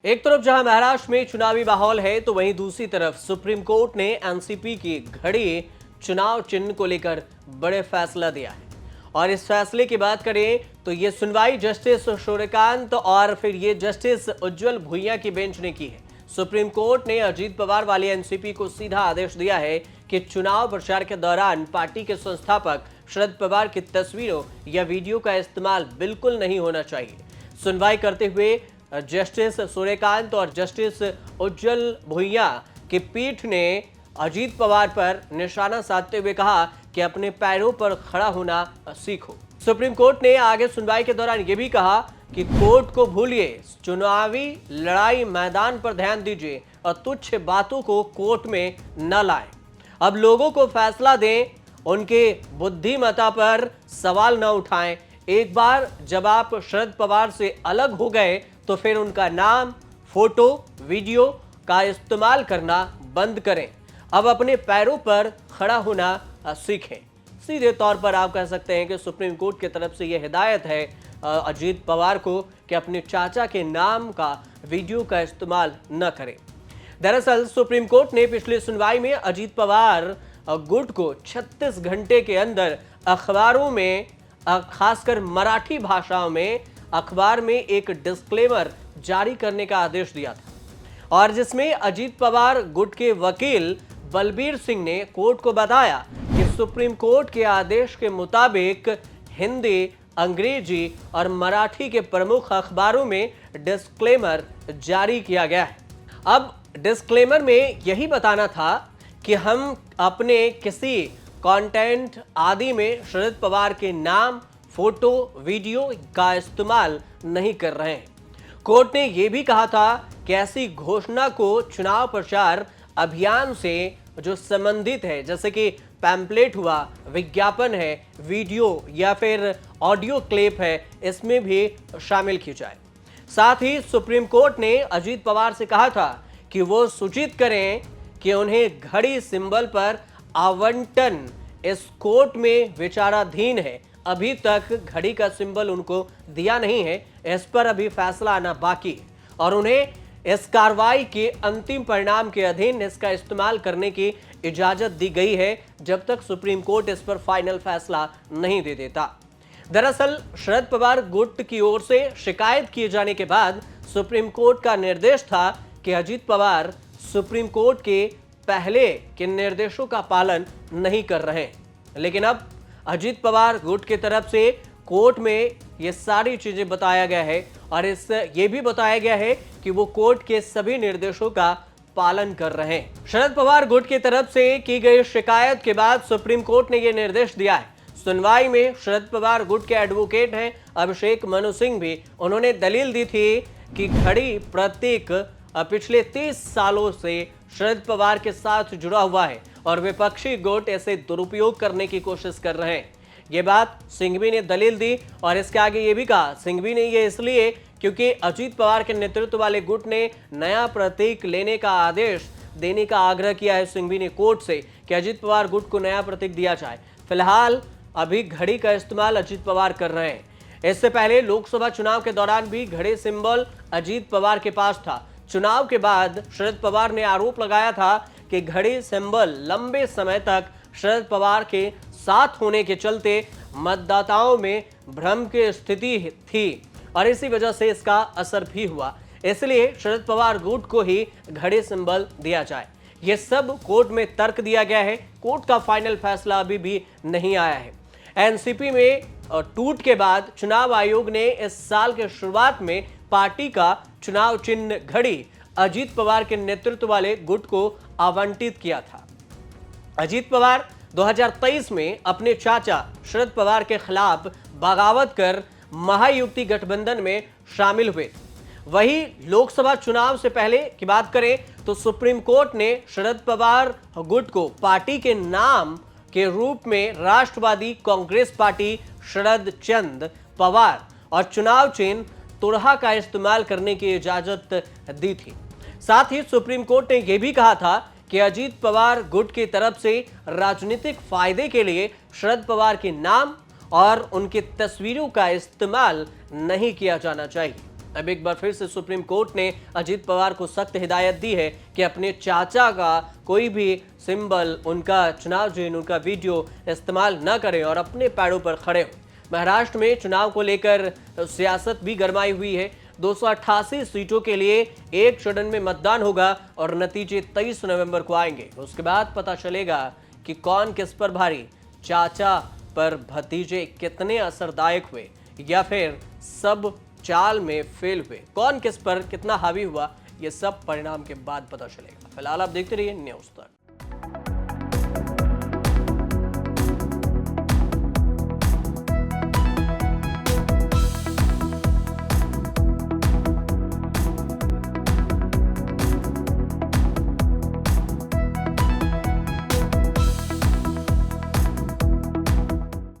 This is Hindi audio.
एक तरफ जहां महाराष्ट्र में चुनावी माहौल है तो वहीं दूसरी तरफ सुप्रीम कोर्ट ने एनसीपी की घड़ी चुनाव चिन्ह को लेकर बड़े फैसला दिया है। और इस फैसले की बात करें तो ये सुनवाई जस्टिस सूर्यकांत और फिर ये जस्टिस उज्जवल भुइयां की बेंच ने की है। सुप्रीम कोर्ट ने अजीत पवार वाली एनसीपी को सीधा आदेश दिया है कि चुनाव प्रचार के दौरान पार्टी के संस्थापक शरद पवार की तस्वीरों या वीडियो का इस्तेमाल बिल्कुल नहीं होना चाहिए। सुनवाई करते हुए जस्टिस सूर्यकांत और जस्टिस उज्जवल भुइयां की पीठ ने अजीत पवार पर निशाना साधते हुए कहा कि अपने पैरों पर खड़ा होना सीखो। सुप्रीम कोर्ट ने आगे सुनवाई के दौरान यह भी कहा कि कोर्ट को भूलिए, चुनावी लड़ाई मैदान पर ध्यान दीजिए और तुच्छ बातों को कोर्ट में न लाएं। अब लोगों को फैसला दें, उनके बुद्धिमत्ता पर सवाल न उठाएं। एक बार जब आप शरद पवार से अलग हो गए तो फिर उनका नाम, फोटो, वीडियो का इस्तेमाल करना बंद करें। अब अपने पैरों पर खड़ा होना सीखें। सीधे तौर पर आप कह सकते हैं कि सुप्रीम कोर्ट की तरफ से यह हिदायत है अजीत पवार को कि अपने चाचा के नाम का वीडियो का इस्तेमाल न करें। दरअसल सुप्रीम कोर्ट ने पिछली सुनवाई में अजीत पवार गुट को 36 घंटे के अंदर अखबारों में, खासकर मराठी भाषाओं में अखबार में एक डिस्क्लेमर जारी करने का आदेश दिया था और जिसमें अजीत पवार गुट के वकील बलबीर सिंह ने कोर्ट को बताया कि सुप्रीम कोर्ट के आदेश के मुताबिक हिंदी, अंग्रेजी और मराठी के प्रमुख अखबारों में डिस्क्लेमर जारी किया गया है। अब डिस्क्लेमर में यही बताना था कि हम अपने किसी कंटेंट आदि में शरद पवार के नाम, फोटो, वीडियो का इस्तेमाल नहीं कर रहे हैं। कोर्ट ने यह भी कहा था कि ऐसी घोषणा को चुनाव प्रचार अभियान से जो संबंधित है, जैसे कि पैम्पलेट हुआ, विज्ञापन है, वीडियो या फिर ऑडियो क्लिप है, इसमें भी शामिल की जाए। साथ ही सुप्रीम कोर्ट ने अजीत पवार से कहा था कि वो सूचित करें कि उन्हें घड़ी सिंबल पर आवंटन इस कोर्ट में विचाराधीन है। अभी तक घड़ी का सिंबल उनको दिया नहीं है, इस पर अभी फैसला आना बाकी है और उन्हें इस कार्रवाई के अंतिम परिणाम के अधीन इसका इस्तेमाल करने की इजाजत दी गई है जब तक सुप्रीम कोर्ट इस पर फाइनल फैसला नहीं दे देता। दरअसल शरद पवार गुट की ओर से शिकायत किए जाने के बाद सुप्रीम कोर्ट का निर्देश था कि अजीत पवार सुप्रीम कोर्ट के पहले के निर्देशों का पालन नहीं कर रहे हैं, लेकिन अब अजीत पवार गुट की तरफ से कोर्ट में ये सारी चीजें बताया गया है और ये भी बताया गया है कि वो कोर्ट के सभी निर्देशों का पालन कर रहे हैं। शरद पवार गुट की तरफ से की गई शिकायत के बाद सुप्रीम कोर्ट ने ये निर्देश दिया है। सुनवाई में शरद पवार गुट के एडवोकेट हैं अभिषेक मनु सिंह भी, उन्होंने दलील दी थी कि घड़ी प्रतीक पिछले 30 सालों से शरद पवार के साथ जुड़ा हुआ है और विपक्षी गुट ऐसे दुरुपयोग करने की कोशिश कर रहे हैं। ये बात सिंघवी ने दलील दी और इसके आगे ये भी कहा सिंघवी ने ये इसलिए क्योंकि अजीत पवार के नेतृत्व वाले गुट ने नया प्रतीक लेने का आदेश देने का आग्रह किया है सिंघवी ने कोर्ट से कि अजीत पवार गुट को नया प्रतीक दिया जाए। फिलहाल अभी घड़ी का इस्तेमाल अजीत पवार कर रहे हैं। इससे पहले लोकसभा चुनाव के दौरान भी घड़ी सिंबल अजीत पवार के पास था। चुनाव के बाद शरद पवार ने आरोप लगाया था कि घड़ी सिंबल लंबे समय तक शरद पवार के साथ होने के चलते मतदाताओं में भ्रम की स्थिति थी और इसी वजह से इसका असर भी हुआ, इसलिए शरद पवार गुट को ही घड़ी सिंबल दिया जाए। यह सब कोर्ट में तर्क दिया गया है। कोर्ट का फाइनल फैसला अभी भी नहीं आया है। एनसीपी में टूट के बाद चुनाव आयोग ने इस साल के शुरुआत में पार्टी का चुनाव चिन्ह घड़ी अजीत पवार के नेतृत्व वाले गुट को आवंटित किया था। अजीत पवार 2023 में अपने चाचा शरद पवार के खिलाफ बगावत कर महायुति गठबंधन में शामिल हुए। वही लोकसभा चुनाव से पहले की बात करें तो सुप्रीम कोर्ट ने शरद पवार गुट को पार्टी के नाम के रूप में राष्ट्रवादी कांग्रेस पार्टी शरद चंद्र पवार और चुनाव चिन्ह तुरहा का इस्तेमाल करने की इजाजत दी थी। साथ ही सुप्रीम कोर्ट ने यह भी कहा था कि अजीत पवार गुट की तरफ से राजनीतिक फायदे के लिए शरद पवार के नाम और उनकी तस्वीरों का इस्तेमाल नहीं किया जाना चाहिए। अब एक बार फिर से सुप्रीम कोर्ट ने अजीत पवार को सख्त हिदायत दी है कि अपने चाचा का कोई भी सिंबल, उनका चुनाव चिन्ह, उनका वीडियो इस्तेमाल न करें और अपने पैरों पर खड़े हों। महाराष्ट्र में चुनाव को लेकर सियासत भी गरमाई हुई है। 288 सीटों के लिए एक चरण में मतदान होगा और नतीजे 23 नवंबर को आएंगे। उसके बाद पता चलेगा कि कौन किस पर भारी, चाचा पर भतीजे कितने असरदायक हुए या फिर सब चाल में फेल हुए, कौन किस पर कितना हावी हुआ, ये सब परिणाम के बाद पता चलेगा। फिलहाल आप देखते रहिए न्यूज़ तक।